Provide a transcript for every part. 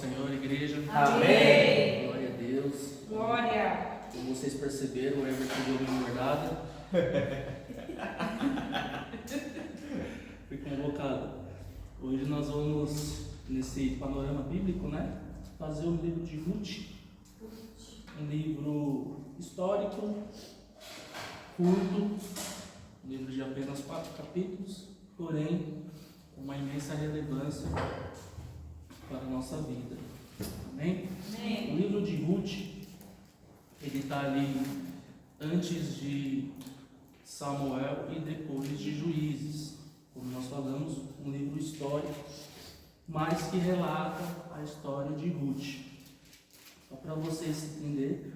Senhor, igreja. Amém. Glória a Deus. Glória. Como vocês perceberam, o Everton deu uma engordada. Fui convocado. Hoje nós vamos, nesse panorama bíblico, né, fazer o livro de Ruth. Um livro histórico, curto, um livro de apenas 4 capítulos, porém com uma imensa relevância para a nossa vida. Amém? Amém. O livro de Ruth, ele está ali antes de Samuel e depois de Juízes. Como nós falamos, um livro histórico, mas que relata a história de Ruth. Só para vocês entenderem,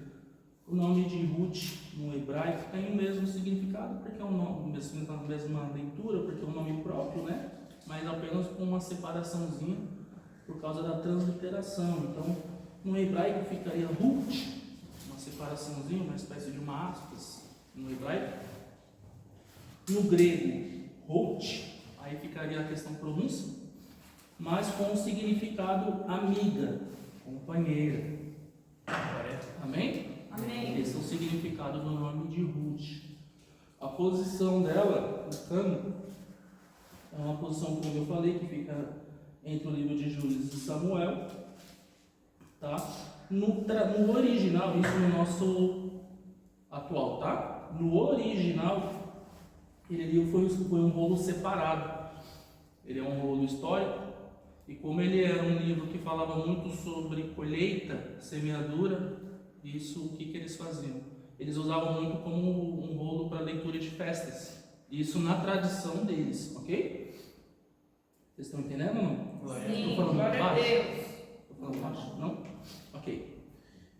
o nome de Ruth no hebraico tem o mesmo significado, porque é um nome, a mesma leitura, porque é um nome próprio, né? Mas apenas com uma separaçãozinha por causa da transliteração. Então, no hebraico ficaria Ruth, uma separaçãozinha, uma espécie de uma aspas no hebraico. No grego, Ruth, aí ficaria a questão pronúncia, mas com o significado amiga, companheira. Amém? Amém. Esse é o significado do nome de Ruth. A posição dela no cano é uma posição, como eu falei, que fica entre o livro de Juízes e Samuel. Tá? No original, isso no nosso atual, tá? No original, ele foi um rolo separado. Ele é um rolo histórico. E como ele era um livro que falava muito sobre colheita, semeadura, isso, o que eles faziam? Eles usavam muito como um rolo para leitura de festas. Isso na tradição deles, ok? Vocês estão entendendo ou não? Sim, Estou falando glória a baixo? Deus. Estou falando baixo? Não? Ok.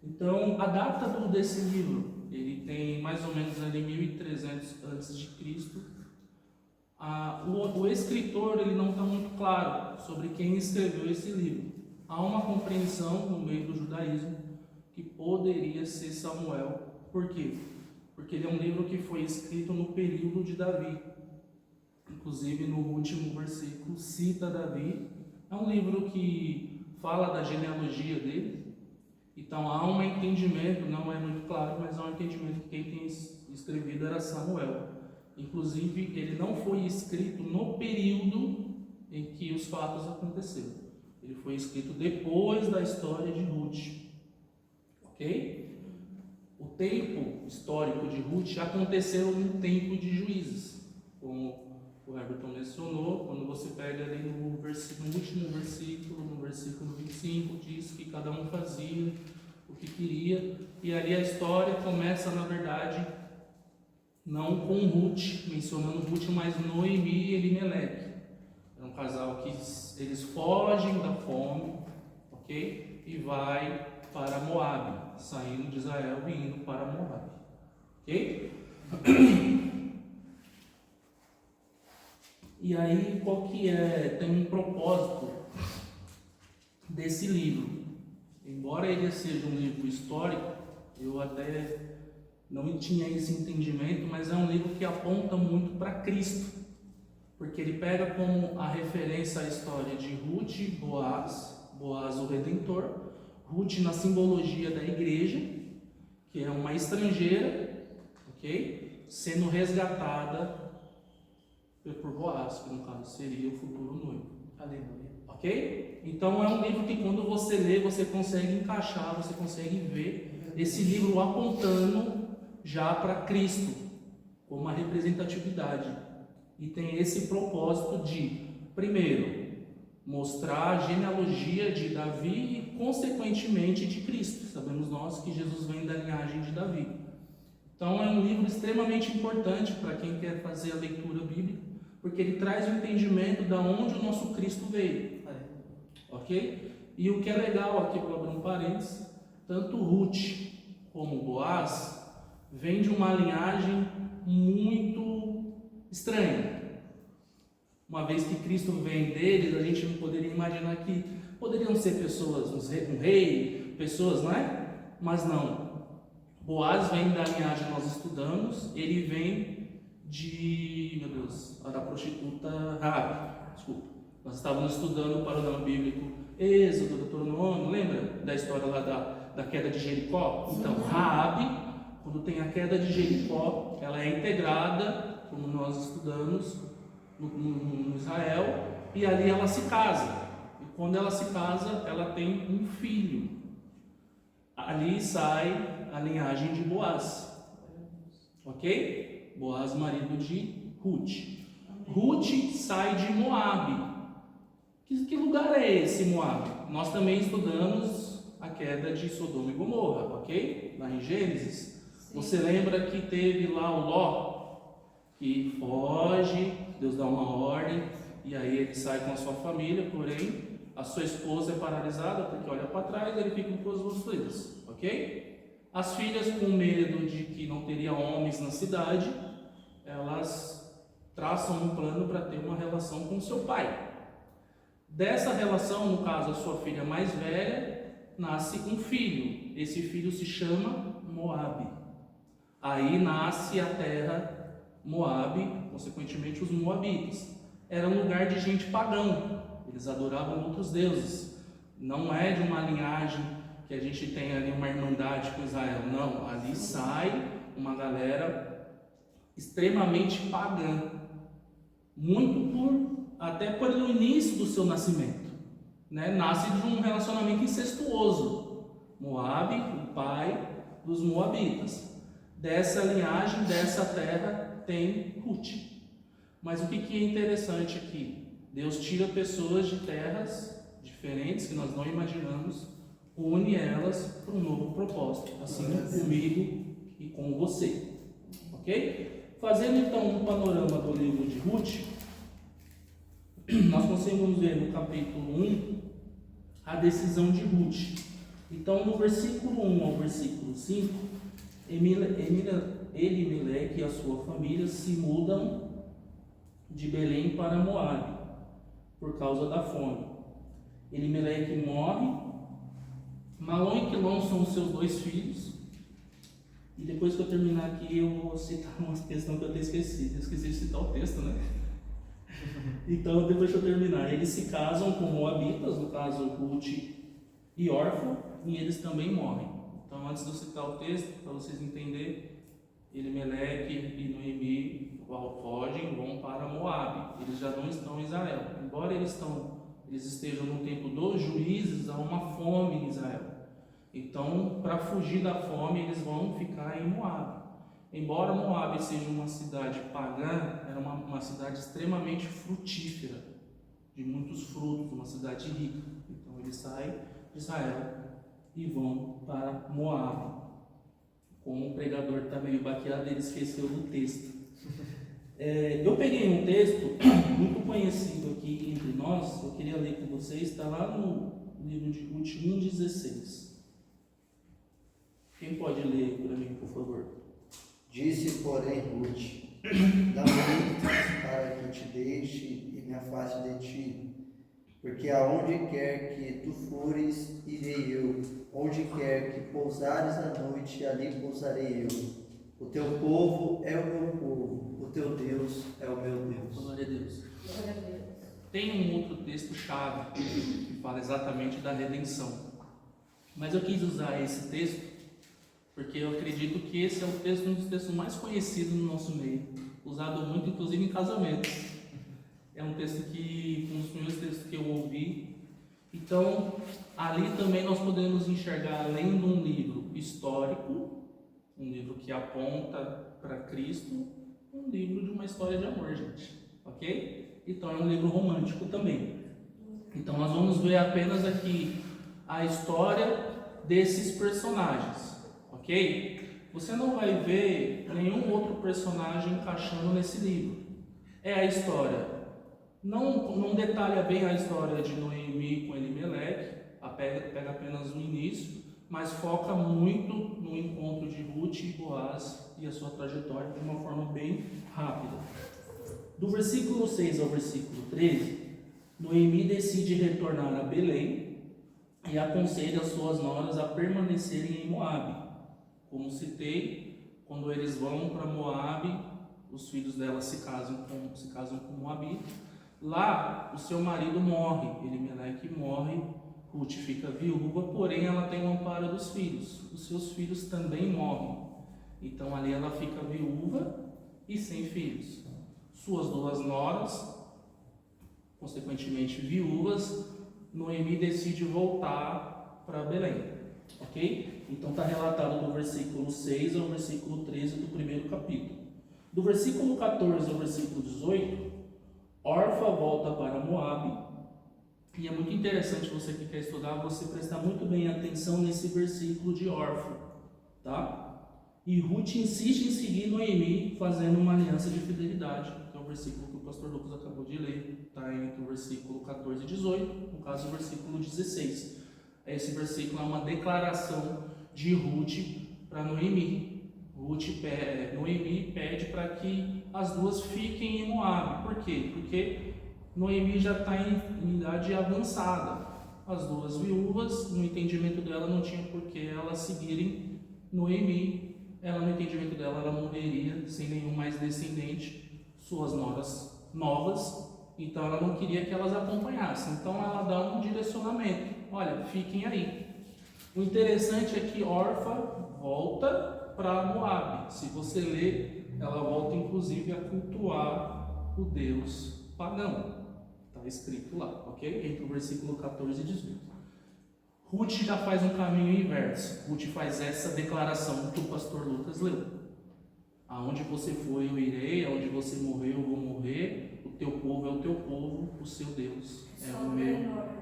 Então, a data desse livro, ele tem mais ou menos ali 1300 a.C. O escritor, ele não está muito claro sobre quem escreveu esse livro. Há uma compreensão no meio do judaísmo que poderia ser Samuel. Por quê? Porque ele é um livro que foi escrito no período de Davi. Inclusive no último versículo cita Davi. É um livro que fala da genealogia dele. Então há um entendimento, não é muito claro, mas há um entendimento que quem tem escrevido era Samuel. Inclusive ele não foi escrito no período em que os fatos aconteceram. Ele foi escrito depois da história de Ruth. Ok? O tempo histórico de Ruth aconteceu no tempo de Juízes, como o Everton mencionou. Quando você pega ali no último versículo, no versículo 25, diz que cada um fazia o que queria, e ali a história começa, na verdade, não com Ruth, mencionando Ruth, mas Noemi e Elimeleque. É um casal que eles fogem da fome, ok? E vai para Moabe, saindo de Israel e indo para Moabe, ok? E aí, qual que é? Tem um propósito desse livro. Embora ele seja um livro histórico, eu até não tinha esse entendimento, mas é um livro que aponta muito para Cristo, porque ele pega como a referência a história de Ruth, Boaz o Redentor, Ruth na simbologia da igreja, que é uma estrangeira, ok? Sendo resgatada por Boaz, que no caso seria o futuro noivo. Aleluia. Ok? Então é um livro que quando você lê, você consegue encaixar, você consegue ver esse livro apontando já para Cristo, como uma representatividade. E tem esse propósito de, primeiro, mostrar a genealogia de Davi e, consequentemente, de Cristo. Sabemos nós que Jesus vem da linhagem de Davi. Então é um livro extremamente importante para quem quer fazer a leitura bíblica, porque ele traz o entendimento de onde o nosso Cristo veio. Ok? E o que é legal aqui, vou abrir um parênteses, tanto Ruth como Boaz vem de uma linhagem muito estranha. Uma vez que Cristo vem deles, a gente não poderia imaginar que poderiam ser pessoas, um rei, pessoas, não é? Mas não. Boaz vem da linhagem, nós estudamos, ele vem da prostituta Raabe. Desculpa. Nós estávamos estudando o panorama bíblico Êxodo, Deuteronômio, lembra da história lá da queda de Jericó? Então, Raabe, quando tem a queda de Jericó, ela é integrada, como nós estudamos no Israel, e ali ela se casa. E quando ela se casa, ela tem um filho. Ali sai a linhagem de Boaz. Ok? Boaz, marido de Ruth. Ruth sai de Moabe. Que lugar é esse, Moabe? Nós também estudamos a queda de Sodoma e Gomorra, ok? Lá em Gênesis. Você lembra que teve lá o Ló, que foge, Deus dá uma ordem, e aí ele sai com a sua família, porém a sua esposa é paralisada porque olha para trás e ele fica com as duas filhas, ok? As filhas, com medo de que não teria homens na cidade, elas traçam um plano para ter uma relação com seu pai. Dessa relação, no caso a sua filha mais velha, nasce um filho. Esse filho se chama Moabe. Aí nasce a terra Moabe, consequentemente os moabitas. Era um lugar de gente pagão, eles adoravam outros deuses. Não é de uma linhagem que a gente tem ali uma irmandade com Israel, não. Ali sai uma galera extremamente pagã, até pelo início do seu nascimento, né? Nasce de um relacionamento incestuoso. Moabe, o pai dos moabitas. Dessa linhagem, dessa terra, tem Ruth. Mas o que é interessante aqui? Deus tira pessoas de terras diferentes que nós não imaginamos, une elas para um novo propósito, assim comigo e com você, ok? Fazendo então um panorama do livro de Ruth, nós conseguimos ver no capítulo 1 a decisão de Ruth. Então, no versículo 1 ao versículo 5, Elimeleque e a sua família se mudam de Belém para Moabe por causa da fome. Elimeleque morre, Malom e Quilom são os seus dois filhos. E depois que eu terminar aqui, eu vou citar uma questão que eu tenho esquecido. Eu esqueci de citar o texto, né? Então, depois que eu terminar, eles se casam com moabitas, no caso Ruth e Orfa, e eles também morrem. Então, antes de eu citar o texto, para vocês entenderem, Elimeleque e Noemi fogem, vão para Moabe. Eles já não estão em Israel. Embora eles estejam no tempo dos juízes, há uma fome em Israel. Então, para fugir da fome, eles vão ficar em Moabe. Embora Moabe seja uma cidade pagã, era uma cidade extremamente frutífera, de muitos frutos, uma cidade rica. Então, eles saem de Israel e vão para Moabe. Como o pregador está meio baqueado, ele esqueceu do texto. Eu peguei um texto muito conhecido aqui entre nós, eu queria ler com vocês, está lá no livro de Ruth 1,16. Quem pode ler para mim, por favor? Disse, porém, Ruth: dá-me para que te deixe e me afaste de ti, porque aonde quer que tu fores, irei eu, onde quer que pousares à noite, ali pousarei eu. O teu povo é o meu povo, o teu Deus é o meu Deus. Glória a Deus. Tem um outro texto-chave que fala exatamente da redenção. Mas eu quis usar esse texto porque eu acredito que esse é um dos textos mais conhecidos no nosso meio, usado muito inclusive em casamentos. É um texto um dos primeiros textos que eu ouvi. Então, ali também nós podemos enxergar, além de um livro histórico, um livro que aponta para Cristo, um livro de uma história de amor, gente, ok? Então é um livro romântico também. Então nós vamos ver apenas aqui a história desses personagens, ok? Você não vai ver nenhum outro personagem encaixando nesse livro. É a história. Não detalha bem a história de Noemi com Elimeleque, pega apenas o início, mas foca muito no encontro de Ruth e Boaz e a sua trajetória de uma forma bem rápida. Do versículo 6 ao versículo 13, Noemi decide retornar a Belém e aconselha as suas noras a permanecerem em Moabe. Como citei, quando eles vão para Moabe, os filhos dela se casam com Moabita. Lá, o seu marido morre, Elimeleque morre Ruth fica viúva, porém ela tem o amparo dos filhos. Os seus filhos também morrem. Então ali ela fica viúva e sem filhos. Suas duas noras, consequentemente viúvas, Noemi decide voltar para Belém. Ok? Então está relatado do versículo 6 ao versículo 13 do primeiro capítulo. Do versículo 14 ao versículo 18, Orfa volta para Moabe. E é muito interessante, você que quer estudar, você prestar muito bem atenção nesse versículo de Orfa, tá? E Ruth insiste em seguir Noemi, fazendo uma aliança de fidelidade, que é o versículo que o pastor Lucas acabou de ler, está entre o versículo 14 e 18, no caso o versículo 16. Esse versículo é uma declaração de Ruth para Noemi. Noemi pede para que as duas fiquem em Moabe. Por quê? Porque Noemi já está em idade avançada. As duas viúvas, no entendimento dela, não tinha por que elas seguirem Noemi. Ela, no entendimento dela, ela morreria sem nenhum mais descendente, suas noras novas. Então ela não queria que elas acompanhassem. Então ela dá um direcionamento: olha, fiquem aí. O interessante é que Orfa volta para Moabe. Se você ler, ela volta inclusive a cultuar o Deus pagão. Está escrito lá, ok? Entre o versículo 14 e 18. Ruth já faz um caminho inverso. Ruth faz essa declaração que o pastor Lucas leu: aonde você for eu irei, aonde você morrer eu vou morrer, o teu povo é o teu povo, o seu Deus é o meu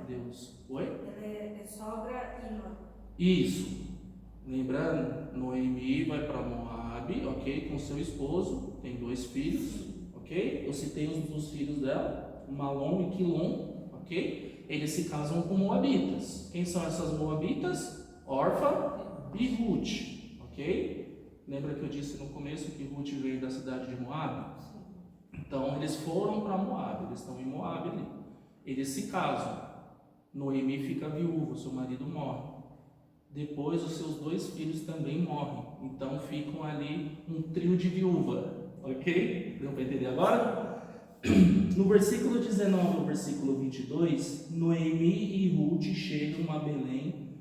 Deus. Oi? Ela é sogra e nora. Isso. Lembrando, Noemi vai para Moabe, ok? Com seu esposo, tem 2 filhos, ok? Eu citei os 2 filhos dela, Malom e Quilom, ok? Eles se casam com moabitas. Quem são essas moabitas? Orfa e Ruth, ok? Lembra que eu disse no começo que Ruth veio da cidade de Moabe? Então eles foram para Moabe, eles estão em Moabe ali. Eles se casam. Noemi fica viúva, seu marido morre. Depois os seus 2 filhos também morrem. Então ficam ali um trio de viúva, ok? Deu para entender agora? No versículo 19 ao versículo 22, Noemi e Ruth chegam a Belém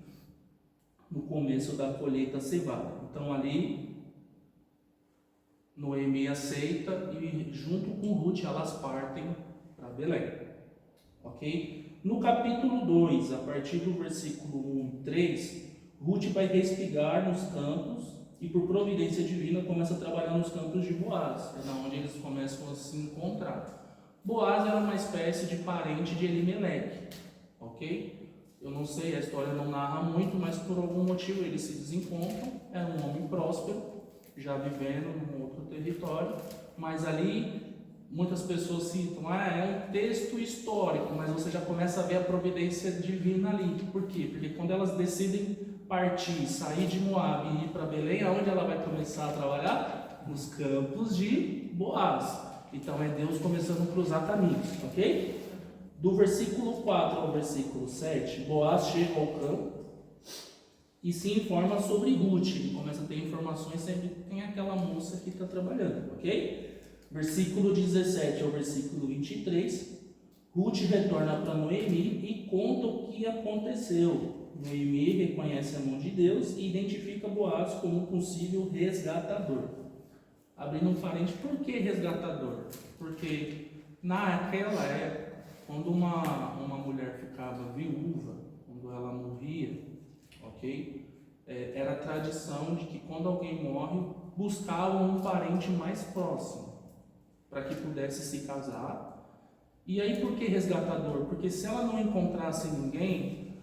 no começo da colheita cevada. Então ali Noemi aceita e junto com Ruth elas partem para Belém, ok? No capítulo 2, a partir do versículo 1 e 3, Ruth vai respigar nos campos e por providência divina começa a trabalhar nos campos de Boaz, é onde eles começam a se encontrar. Boaz era uma espécie de parente de Elimeleque, ok? Eu não sei, a história não narra muito, mas por algum motivo eles se desencontram. Era um homem próspero, já vivendo num outro território, mas ali muitas pessoas citam, é um texto histórico, mas você já começa a ver a providência divina ali. Por quê? Porque quando elas decidem partir, sair de Moabe e ir para Belém, aonde ela vai começar a trabalhar? Nos campos de Boaz. Então é Deus começando a cruzar caminhos, ok? Do versículo 4 ao versículo 7, Boaz chega ao campo e se informa sobre Ruth. Ele começa a ter informações, sempre tem aquela moça que está trabalhando, ok? Versículo 17 ao versículo 23, Ruth retorna para Noemi e conta o que aconteceu. Noemi reconhece a mão de Deus e identifica Boaz como possível resgatador. Abrindo um parente, por que resgatador? Porque naquela época, quando uma mulher ficava viúva, quando ela morria, ok? Era a tradição de que quando alguém morre, buscavam um parente mais próximo, para que pudesse se casar. E aí por que resgatador? Porque se ela não encontrasse ninguém,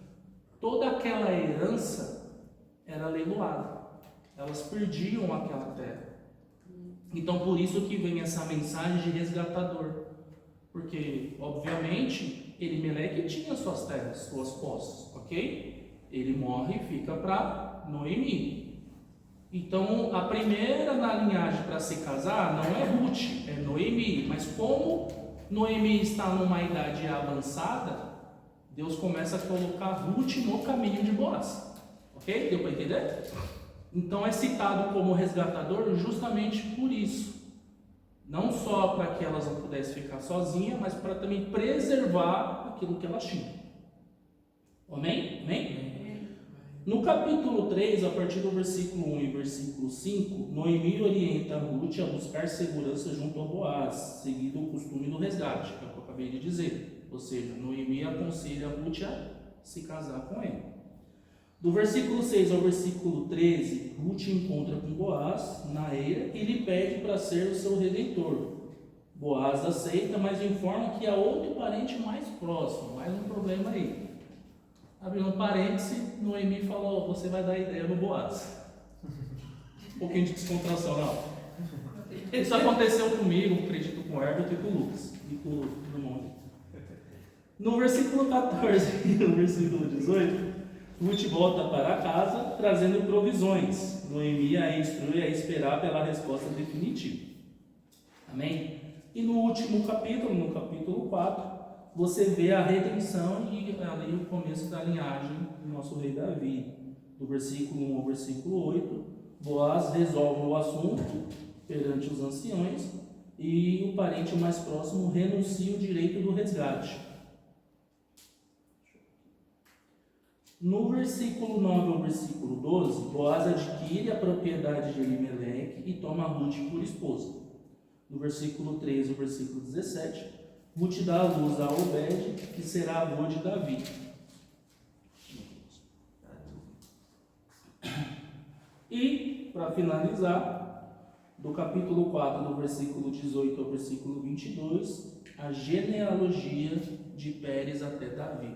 toda aquela herança era leiloada. Elas perdiam aquela terra. Então por isso que vem essa mensagem de resgatador. Porque, obviamente, Elimeleque tinha suas terras, suas posses, ok? Ele morre e fica para Noemi. Então, a primeira na linhagem para se casar não é Ruth, é Noemi. Mas como Noemi está numa idade avançada, Deus começa a colocar Ruth no caminho de Boaz. Ok? Deu para entender? Então é citado como resgatador justamente por isso. Não só para que elas não pudessem ficar sozinhas, mas para também preservar aquilo que elas tinham. Amém? Amém? No capítulo 3, a partir do versículo 1 e versículo 5, Noemi orienta Ruth a buscar segurança junto a Boaz, seguindo o costume do resgate, que é o que eu acabei de dizer. Ou seja, Noemi aconselha Ruth a se casar com ele. Do versículo 6 ao versículo 13, Ruth encontra com Boaz na eira e lhe pede para ser o seu redentor. Boaz aceita, mas informa que há outro parente mais próximo. Mais um problema aí. Abrindo um parêntese, Noemi falou: você vai dar ideia no Boaz. Um pouquinho de descontração, não. Isso aconteceu comigo, acredito, com o Herbert e com o Lucas. E com o irmão. No versículo 14 e no versículo 18, Ruth volta para casa trazendo provisões. Noemi a instrui a esperar pela resposta definitiva. Amém? E no último capítulo, no capítulo 4, você vê a redenção e ali o começo da linhagem do nosso rei Davi. Do versículo 1 ao versículo 8, Boaz resolve o assunto perante os anciões e o parente mais próximo renuncia o direito do resgate. No versículo 9 ao versículo 12, Boaz adquire a propriedade de Elimeleque e toma Ruth por esposa. No versículo 13 ao versículo 17, Ruth dá a luz a Obed, que será avô de Davi. E, para finalizar, do capítulo 4, do versículo 18 ao versículo 22, a genealogia de Pérez até Davi.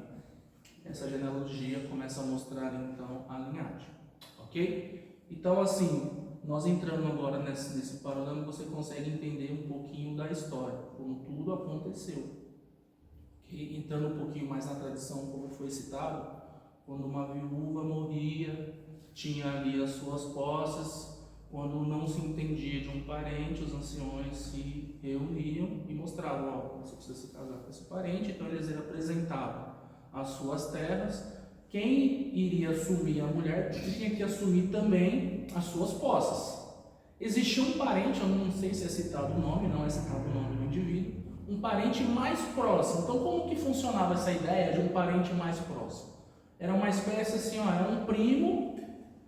Essa genealogia começa a mostrar, então, a linhagem. Ok? Então, assim, nós entrando agora nesse panorama, você consegue entender um pouquinho da história, como tudo aconteceu. Okay? Entrando um pouquinho mais na tradição, como foi citado, quando uma viúva morria, tinha ali as suas posses. Quando não se entendia de um parente, os anciões se reuniam e mostravam: ó, você precisa se casar com esse parente. Então eles apresentavam as suas terras. Quem iria assumir a mulher tinha que assumir também as suas posses. Existia um parente, eu não sei se é citado o nome, não é citado o nome do indivíduo, um parente mais próximo. Então, como que funcionava essa ideia de um parente mais próximo? Era uma espécie assim, ó, era um primo,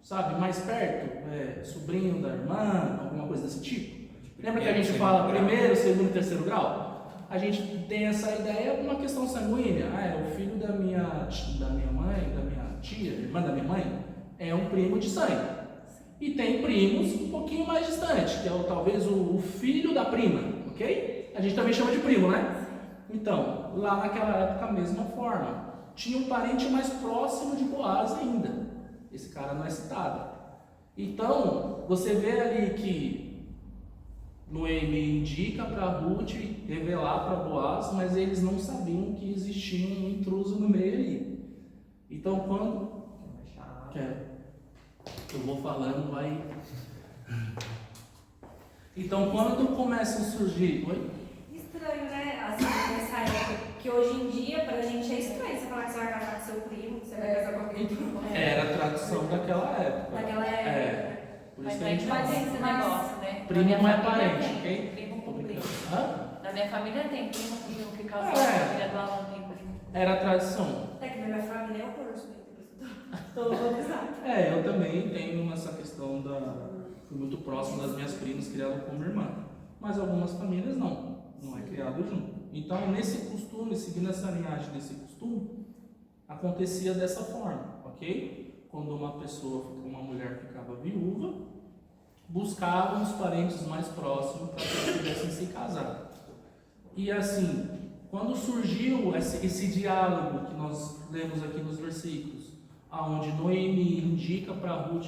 sabe, mais perto, sobrinho da irmã, alguma coisa desse tipo. Lembra que a gente fala primeiro, segundo, terceiro grau? A gente tem essa ideia, uma questão sanguínea. É o filho da minha mãe, da minha tia, irmã da minha mãe, é um primo de sangue. E tem primos um pouquinho mais distantes, que é talvez o filho da prima, ok? A gente também chama de primo, né? Então, lá naquela época, a mesma forma. Tinha um parente mais próximo de Boaz ainda. Esse cara não é citado. Então, você vê ali que Noemi indica para Ruth revelar para Boaz, mas eles não sabiam que existia um intruso no meio ali. Então, quando eu vou falando, vai. Então, quando começa a surgir. Oi? Estranho, né? Assim, nessa época, que hoje em dia, pra gente é estranho você falar que você vai casar com seu primo, que você vai casar com alguém. Era a tradição daquela época. Daquela época. Por isso Mas que a a gente gente fala. faz esse negócio, né? Primo Na não minha é família parente, tem ok? primo com primo. Hã? Na minha família tem primo que casou, É. na família do Alan tem primo. Era a tradição. É que na minha família é o curso, né? Eu também tenho essa questão fui muito próximo das minhas primas, criado como irmã. Mas algumas famílias não é criado junto. Então, nesse costume, seguindo essa linhagem desse costume, acontecia dessa forma, ok? Quando uma mulher ficava viúva, buscavam os parentes mais próximos para que eles pudessem se casar. E assim, quando surgiu esse diálogo que nós lemos aqui nos versículos, aonde Noemi indica para Ruth,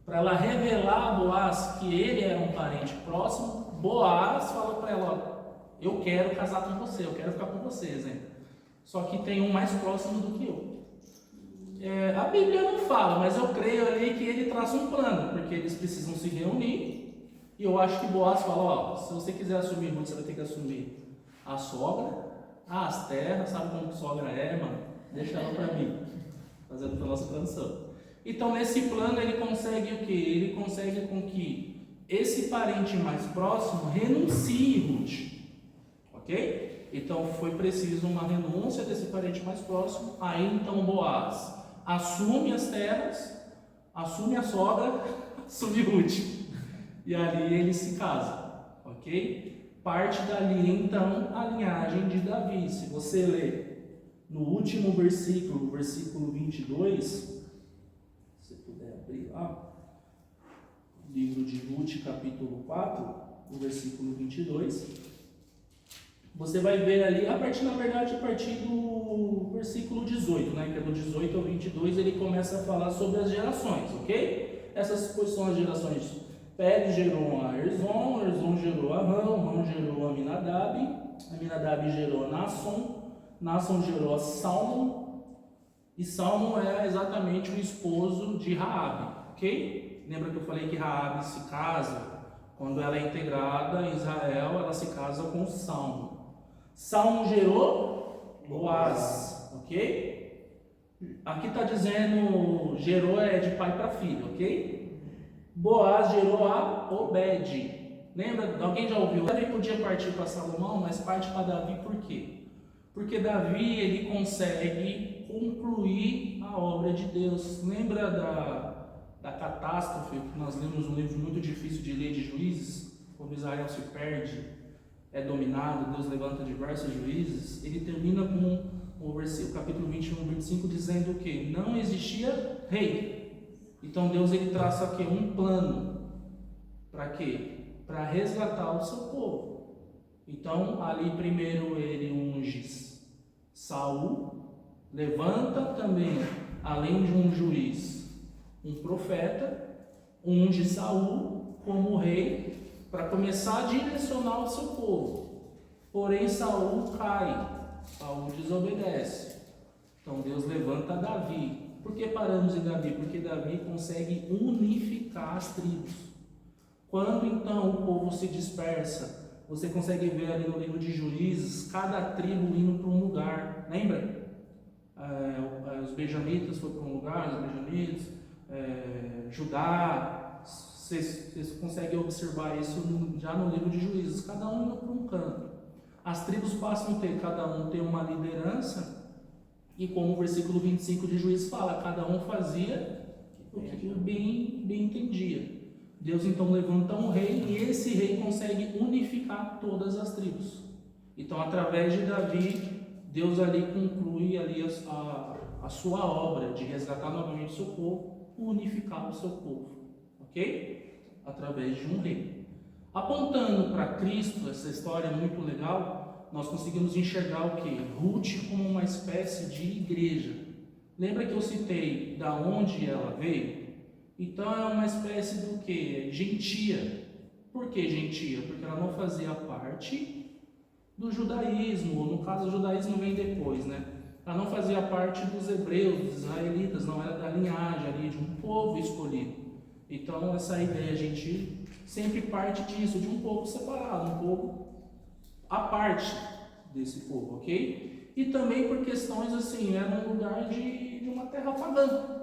para ela revelar a Boaz que ele era um parente próximo, Boaz falou para ela: eu quero casar com você, eu quero ficar com você, exemplo. Só que tem um mais próximo do que eu. A Bíblia não fala, mas eu creio ali que ele traça um plano, porque eles precisam se reunir. E eu acho que Boaz fala: ó, se você quiser assumir Ruth, você vai ter que assumir a sogra, as terras, sabe como sogra é, mano? Deixa ela para mim, fazendo pela nossa tradição. Então, nesse plano, ele consegue o quê? Ele consegue com que esse parente mais próximo renuncie Ruth, ok? Então foi preciso uma renúncia desse parente mais próximo. Aí então Boaz assume as terras, assume a sogra, assume Ruth. E ali ele se casa, ok? Parte dali então a linhagem de Davi. Se você ler no último versículo, versículo 22, se você puder abrir lá, livro de Ruth, capítulo 4, o versículo 22, você vai ver ali, a partir do versículo 18, né, que é do 18 ao 22, ele começa a falar sobre as gerações, ok? Essas são as gerações. Pérez gerou a Erzon, Erzon gerou a Ram gerou a Aminadab gerou a Naasson gerou a Salmon, e Salmon é exatamente o esposo de Raabe, ok? Lembra que eu falei que Raabe se casa, quando ela é integrada em Israel, ela se casa com Salmon. Salmon gerou Boaz, ok? Aqui está dizendo, gerou é de pai para filho, ok? Boaz gerou a Obed. Lembra? Alguém já ouviu? Davi podia partir para Salomão, mas parte para Davi por quê? Porque Davi ele consegue concluir a obra de Deus. Lembra da catástrofe que nós lemos um livro muito difícil de ler de Juízes? Quando Israel se perde, é dominado, Deus levanta diversos juízes. Ele termina com o capítulo 21, 25, dizendo que não existia rei. Então Deus ele traça aqui um plano para quê? Para resgatar o seu povo. Então ali primeiro ele unge Saul, levanta também, além de um juiz, um profeta, unge Saul como rei para começar a direcionar o seu povo. Porém Saul cai, Saul desobedece. Então Deus levanta Davi. Por que paramos em Davi? Porque Davi consegue unificar as tribos. Quando então o povo se dispersa, você consegue ver ali no livro de Juízes, cada tribo indo para um lugar. Lembra? Os benjamitas foram para um lugar, os benjamitas, Judá. Vocês conseguem observar isso já no livro de Juízes, cada um indo para um canto. As tribos passam a ter, cada um tem uma liderança. E como o versículo 25 de Juízes fala, cada um fazia o que bem entendia. Deus então levanta um rei e esse rei consegue unificar todas as tribos. Então através de Davi, Deus ali conclui ali a sua obra de resgatar novamente o seu povo, unificar o seu povo, ok? Através de um rei. Apontando para Cristo, essa história é muito legal. Nós conseguimos enxergar o que? Ruth como uma espécie de igreja. Lembra que eu citei da onde ela veio? Então é uma espécie do que? Gentia. Por que gentia? Porque ela não fazia parte do judaísmo, ou no caso o judaísmo vem depois, né? Ela não fazia parte dos hebreus, dos israelitas, não era da linhagem ali de um povo escolhido. Então essa ideia gentil sempre parte disso, de um povo separado, um povo a parte desse povo, ok? E também por questões assim, era um lugar de uma terra pagã.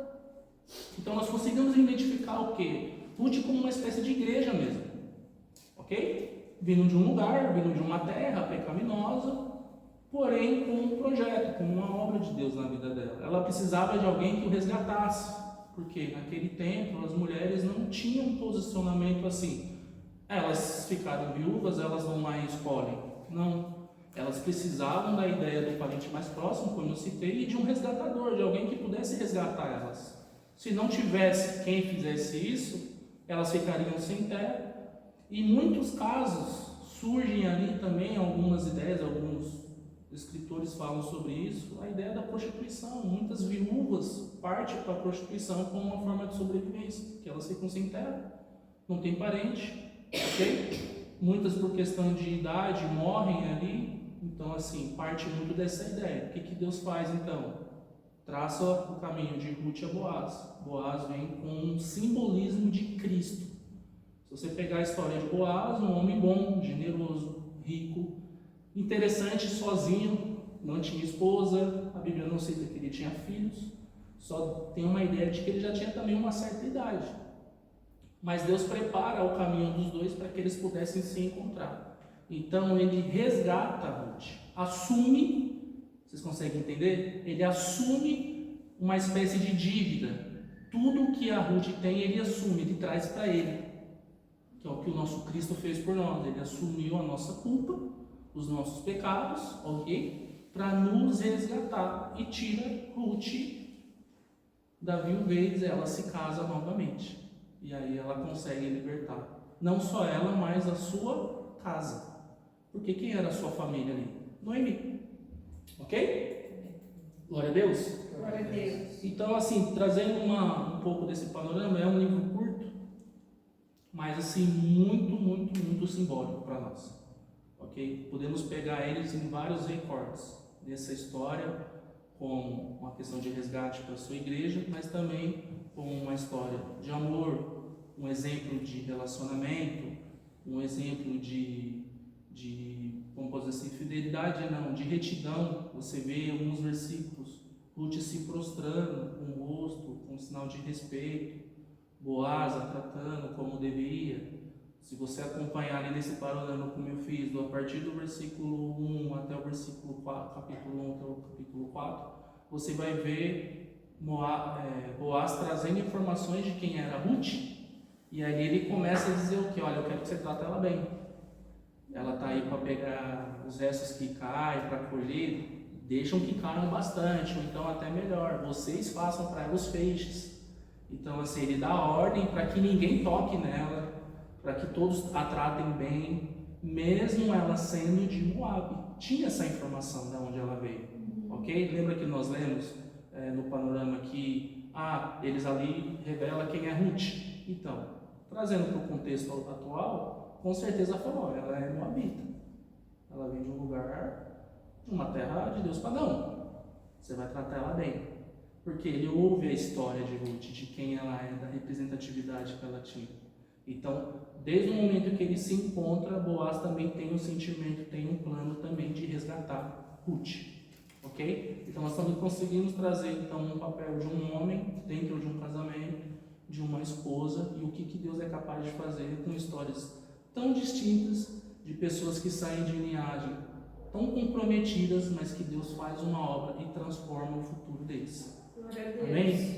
Então nós conseguimos identificar o quê? Ruth como uma espécie de igreja mesmo, ok? Vindo de um lugar, vindo de uma terra pecaminosa, porém com um projeto, com uma obra de Deus na vida dela. Ela precisava de alguém que o resgatasse, porque naquele tempo as mulheres não tinham um posicionamento assim. Elas ficaram viúvas, elas vão lá e escolhem. Não, elas precisavam da ideia do parente mais próximo, como eu citei, e de um resgatador, de alguém que pudesse resgatar elas. Se não tivesse quem fizesse isso, elas ficariam sem terra. E em muitos casos surgem ali também algumas ideias, alguns escritores falam sobre isso, a ideia da prostituição. Muitas viúvas partem para a prostituição como uma forma de sobrevivência, que elas ficam sem terra, não tem parente, ok? Muitas por questão de idade morrem ali. Então assim, parte muito dessa ideia. O que Deus faz então? Traça o caminho de Ruth a Boaz. Boaz vem com um simbolismo de Cristo. Se você pegar a história de Boaz, um homem bom, generoso, rico, interessante, sozinho, não tinha esposa, a Bíblia não cita que ele tinha filhos, só tem uma ideia de que ele já tinha também uma certa idade. Mas Deus prepara o caminho dos dois para que eles pudessem se encontrar. Então ele resgata Ruth. assume, vocês conseguem entender? Ele assume uma espécie de dívida. Tudo que a Ruth tem, ele assume, ele traz para ele. Que é o que o nosso Cristo fez por nós. Ele assumiu a nossa culpa, os nossos pecados, ok? Para nos resgatar e tira Ruth da viuvez, ela se casa novamente. E aí ela consegue libertar. Não só ela, mas a sua casa. Porque quem era a sua família ali? Noemi. Ok? Glória a Deus. Glória a Deus. Então, assim, trazendo um pouco desse panorama, é um livro curto, mas assim, muito simbólico para nós. Ok? Podemos pegar eles em vários recortes dessa história, com uma questão de resgate para a sua igreja, mas também com uma história de amor, um exemplo de relacionamento, um exemplo de como posso dizer assim, fidelidade, não, de retidão. Você vê alguns versículos, Ruth se prostrando com o rosto, com um sinal de respeito, Boaz a tratando como deveria. Se você acompanhar ali nesse panorama como eu fiz, a partir do versículo 1 até o versículo 4, capítulo 1 até o capítulo 4, você vai ver Boaz trazendo informações de quem era Ruth, e aí ele começa a dizer o que? Olha, eu quero que você trate ela bem. Ela está aí para pegar os restos que caem, para colher, deixam que caiam bastante, ou então até melhor, vocês façam para ela os feixes. Então assim, ele dá ordem para que ninguém toque nela, para que todos a tratem bem, mesmo ela sendo de Moabe. Tinha essa informação de onde ela veio, ok? Lembra que nós lemos no panorama que eles ali revelam quem é Ruth. Então, trazendo para o contexto atual, com certeza falou, ela é Moabita. Ela vem de um lugar, de uma terra de Deus pagão. Você vai tratar ela bem. Porque ele ouve a história de Ruth, de quem ela é, da representatividade que ela tinha. Então, desde o momento que ele se encontra, Boaz também tem um sentimento, tem um plano também de resgatar Ruth. Ok? Então, nós também conseguimos trazer então, um papel de um homem dentro de um casamento, de uma esposa, e o que Deus é capaz de fazer com histórias tão distintas, de pessoas que saem de linhagem tão comprometidas, mas que Deus faz uma obra e transforma o futuro deles. Glória a Deus. Amém?